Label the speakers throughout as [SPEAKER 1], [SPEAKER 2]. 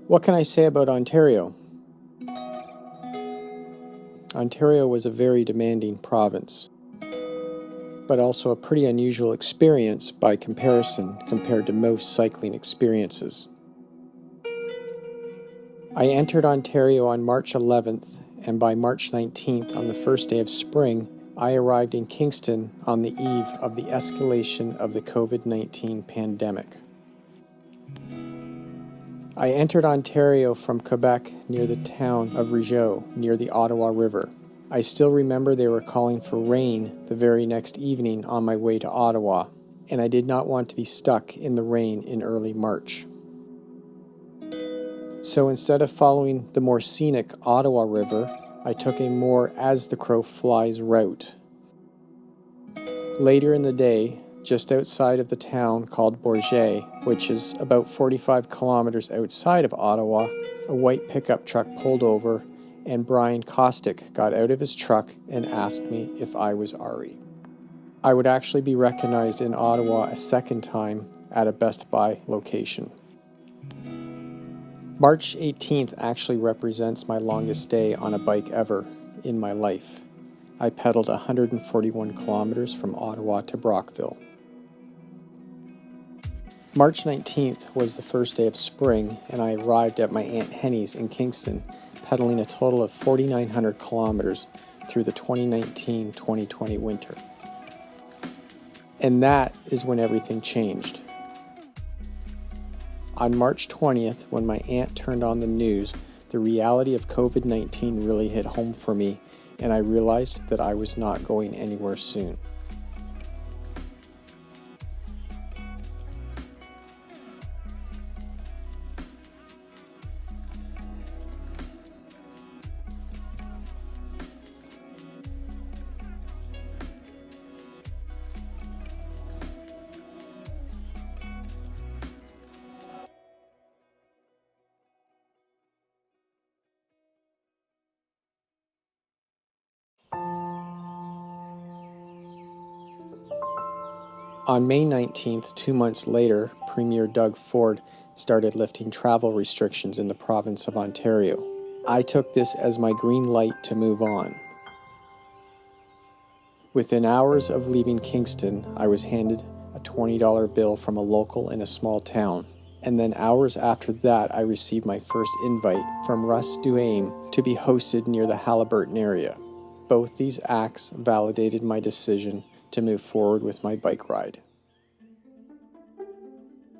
[SPEAKER 1] What can I say about Ontario? Ontario was a very demanding province, but also a pretty unusual experience by comparison compared to most cycling experiences. I entered Ontario on March 11th, and by March 19th, on the first day of spring, I arrived in Kingston on the eve of the escalation of the COVID-19 pandemic. I entered Ontario from Quebec near the town of Rougeau, near the Ottawa River. I still remember they were calling for rain the very next evening on my way to Ottawa, and I did not want to be stuck in the rain in early March. So instead of following the more scenic Ottawa River, I took a more as-the-crow-flies route. Later in the day, just outside of the town called Bourget, which is about 45 kilometers outside of Ottawa, a white pickup truck pulled over, and Brian Kostick got out of his truck and asked me if I was Arie. I would actually be recognized in Ottawa a second time at a Best Buy location. March 18th actually represents my longest day on a bike ever in my life. I pedaled 141 kilometers from Ottawa to Brockville. March 19th was the first day of spring, and I arrived at my Aunt Henny's in Kingston, pedaling a total of 4,900 kilometers through the 2019-2020 winter. And that is when everything changed. On March 20th, when my aunt turned on the news, the reality of COVID-19 really hit home for me, and I realized that I was not going anywhere soon. On May 19th, 2 months later, Premier Doug Ford started lifting travel restrictions in the province of Ontario. I took this as my green light to move on. Within hours of leaving Kingston, I was handed a $20 bill from a local in a small town. And then hours after that, I received my first invite from Russ Duhame to be hosted near the Haliburton area. Both these acts validated my decision to move forward with my bike ride.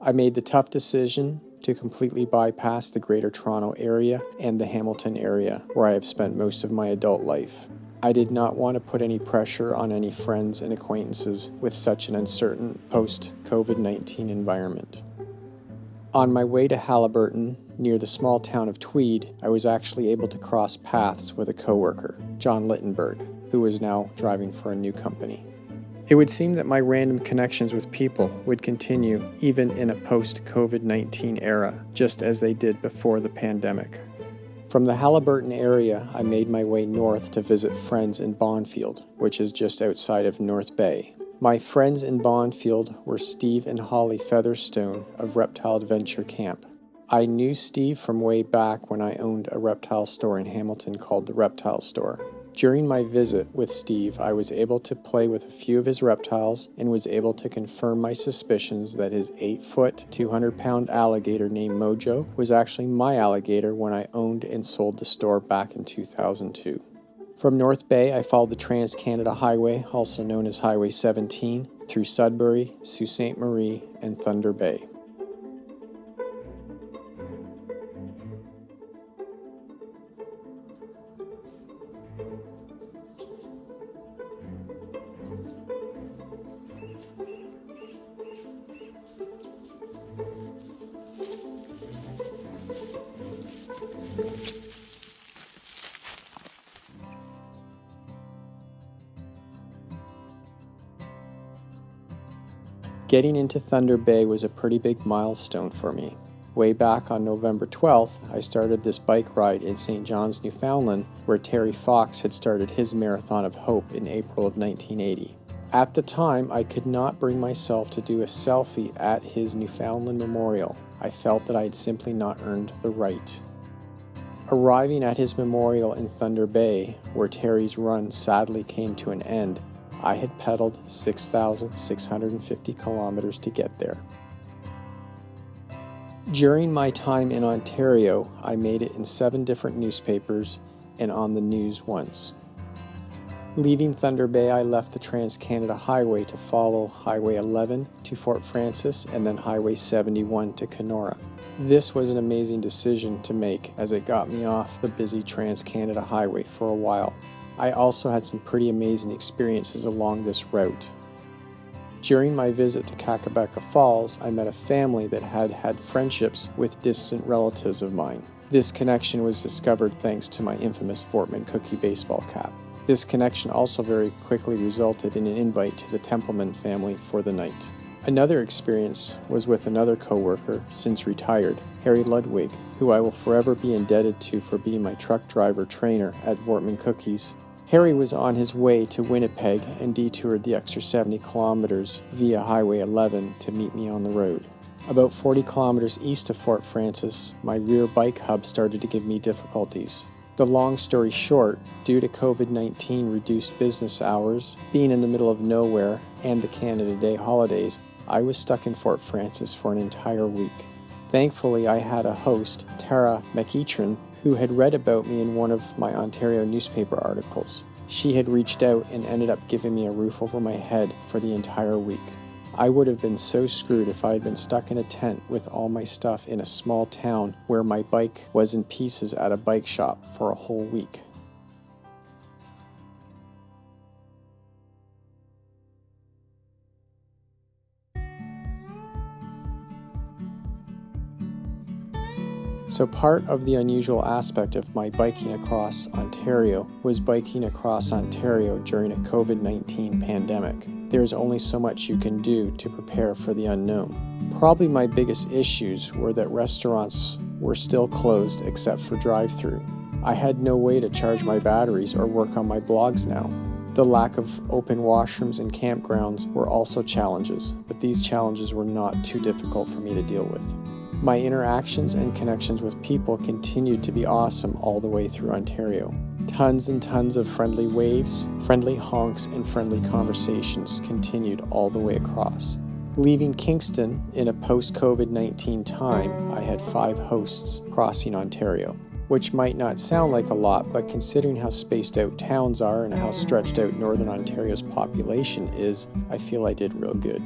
[SPEAKER 1] I made the tough decision to completely bypass the Greater Toronto area and the Hamilton area, where I have spent most of my adult life. I did not want to put any pressure on any friends and acquaintances with such an uncertain post-COVID-19 environment. On my way to Haliburton, near the small town of Tweed, I was actually able to cross paths with a coworker, John Littenberg, who was now driving for a new company. It would seem that my random connections with people would continue even in a post-COVID-19 era, just as they did before the pandemic. From the Haliburton area, I made my way north to visit friends in Bonfield, which is just outside of North Bay. My friends in Bonfield were Steve and Holly Featherstone of Reptile Adventure Camp. I knew Steve from way back when I owned a reptile store in Hamilton called the Reptile Store. During my visit with Steve, I was able to play with a few of his reptiles and was able to confirm my suspicions that his 8-foot, 200-pound alligator named Mojo was actually my alligator when I owned and sold the store back in 2002. From North Bay, I followed the Trans-Canada Highway, also known as Highway 17, through Sudbury, Sault Ste. Marie, and Thunder Bay. Getting into Thunder Bay was a pretty big milestone for me. Way back on November 12th, I started this bike ride in St. John's, Newfoundland, where Terry Fox had started his Marathon of Hope in April of 1980. At the time, I could not bring myself to do a selfie at his Newfoundland memorial. I felt that I had simply not earned the right. Arriving at his memorial in Thunder Bay, where Terry's run sadly came to an end, I had pedaled 6,650 kilometers to get there. During my time in Ontario, I made it in 7 different newspapers and on the news once. Leaving Thunder Bay, I left the Trans-Canada Highway to follow Highway 11 to Fort Frances and then Highway 71 to Kenora. This was an amazing decision to make as it got me off the busy Trans-Canada Highway for a while. I also had some pretty amazing experiences along this route. During my visit to Kakabeka Falls, I met a family that had had friendships with distant relatives of mine. This connection was discovered thanks to my infamous Fortman cookie baseball cap. This connection also very quickly resulted in an invite to the Templeman family for the night. Another experience was with another co-worker, since retired, Harry Ludwig, who I will forever be indebted to for being my truck driver trainer at Vortman Cookies. Harry was on his way to Winnipeg and detoured the extra 70 kilometers via Highway 11 to meet me on the road. About 40 kilometers east of Fort Frances, my rear bike hub started to give me difficulties. The long story short, due to COVID-19 reduced business hours, being in the middle of nowhere, and the Canada Day holidays, I was stuck in Fort Frances for an entire week. Thankfully, I had a host, Tara McEachran, who had read about me in one of my Ontario newspaper articles. She had reached out and ended up giving me a roof over my head for the entire week. I would have been so screwed if I had been stuck in a tent with all my stuff in a small town where my bike was in pieces at a bike shop for a whole week. So part of the unusual aspect of my biking across Ontario was biking across Ontario during a COVID-19 pandemic. There's only so much you can do to prepare for the unknown. Probably my biggest issues were that restaurants were still closed except for drive-through. I had no way to charge my batteries or work on my blogs now. The lack of open washrooms and campgrounds were also challenges, but these challenges were not too difficult for me to deal with. My interactions and connections with people continued to be awesome all the way through Ontario. Tons and tons of friendly waves, friendly honks, and friendly conversations continued all the way across. Leaving Kingston in a post-COVID-19 time, I had 5 hosts crossing Ontario, which might not sound like a lot, but considering how spaced out towns are and how stretched out Northern Ontario's population is, I feel I did real good.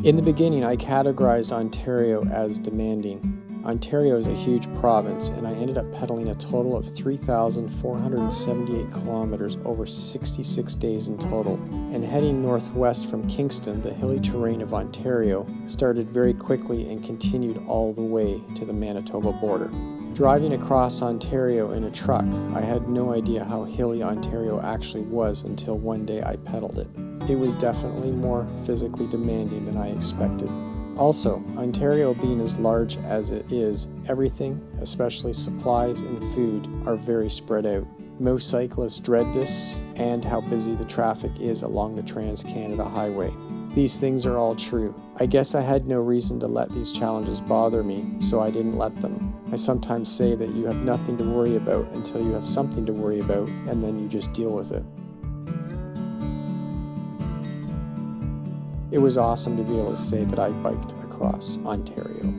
[SPEAKER 1] In the beginning, I categorized Ontario as demanding. Ontario is a huge province, and I ended up pedaling a total of 3,478 kilometers over 66 days in total. And heading northwest from Kingston, the hilly terrain of Ontario started very quickly and continued all the way to the Manitoba border. Driving across Ontario in a truck, I had no idea how hilly Ontario actually was until one day I pedaled it. It was definitely more physically demanding than I expected. Also, Ontario being as large as it is, everything, especially supplies and food, are very spread out. Most cyclists dread this and how busy the traffic is along the Trans-Canada Highway. These things are all true. I guess I had no reason to let these challenges bother me, so I didn't let them. I sometimes say that you have nothing to worry about until you have something to worry about, and then you just deal with it. It was awesome to be able to say that I biked across Ontario.